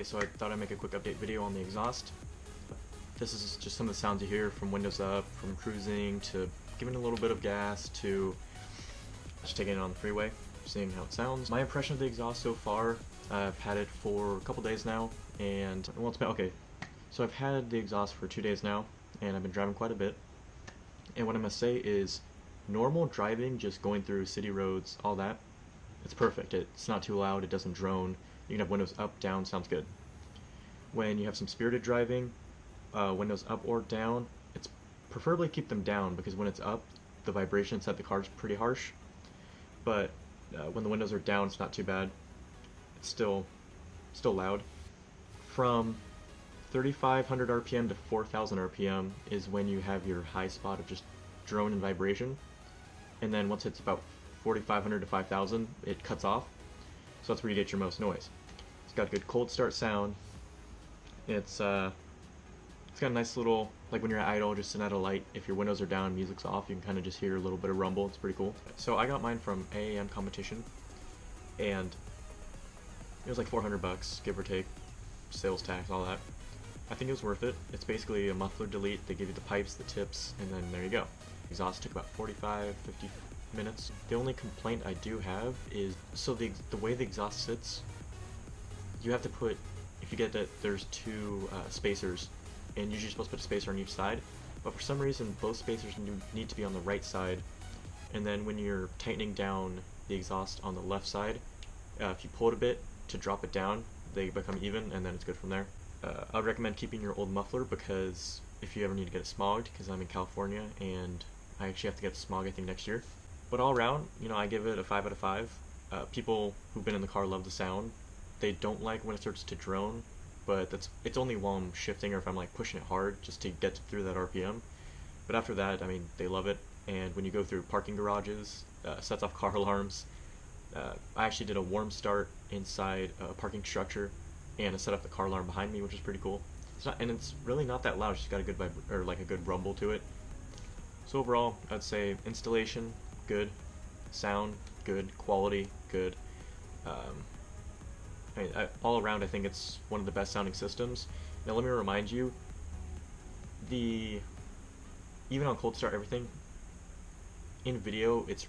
so I thought I'd make a quick update video on the exhaust. This is just some of the sounds you hear from windows up, from cruising to giving a little bit of gas to just taking it on the freeway, seeing how it sounds. My impression of the exhaust so far, I've had it for a couple days now, and well, it's been okay. So I've had the exhaust for 2 days now, and I've been driving quite a bit. And what I must say is, normal driving, just going through city roads, all that, it's perfect. It's not too loud, it doesn't drone. You can have windows up, down, sounds good. When you have some spirited driving, windows up or down, it's preferably keep them down, because when it's up, the vibration inside the car is pretty harsh. But when the windows are down, it's not too bad. It's still loud. From 3,500 RPM to 4,000 RPM is when you have your high spot of just drone and vibration, and then once it's about 4,500 to 5,000, it cuts off. So that's where you get your most noise. It's got a good cold start sound. It's got a nice little, like when you're at idle, just sitting at a light, if your windows are down, music's off, you can kind of just hear a little bit of rumble. It's pretty cool. So I got mine from AAM Competition, and it was like 400 bucks, give or take, sales tax, all that. I think it was worth it. It's basically a muffler delete. They give you the pipes, the tips, and then there you go. Exhaust took about 45, 50 minutes. The only complaint I do have is, so the way the exhaust sits, you have to put, if you get that, there's two spacers, and usually you're supposed to put a spacer on each side, but for some reason both spacers need to be on the right side, and then when you're tightening down the exhaust on the left side, if you pull it a bit to drop it down, they become even, and then it's good from there. I would recommend keeping your old muffler, because if you ever need to get it smogged, because I'm in California and I actually have to get it smogged I think next year. But all around, you know, I give it a 5 out of 5. People who've been in the car love the sound. They don't like when it starts to drone, but it's only while I'm shifting or if I'm like pushing it hard just to get through that RPM. But after that, I mean, they love it. And when you go through parking garages, sets off car alarms. I actually did a warm start inside a parking structure, and it set up the car alarm behind me, which is pretty cool. It's really not that loud. It's just got a good a good rumble to it. So overall, I'd say installation good, sound good, quality good. All around, I think it's one of the best sounding systems. Now let me remind you, even on cold start everything, in video it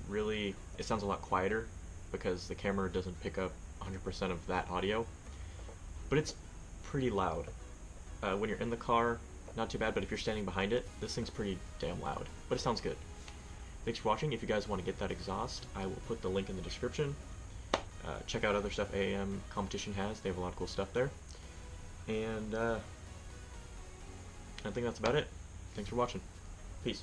sounds a lot quieter because the camera doesn't pick up 100% of that audio, but it's pretty loud. When you're in the car, not too bad, but if you're standing behind it, this thing's pretty damn loud, but it sounds good. Thanks for watching. If you guys want to get that exhaust, I will put the link in the description. Check out other stuff AAM Competition has. They have a lot of cool stuff there. And I think that's about it. Thanks for watching. Peace.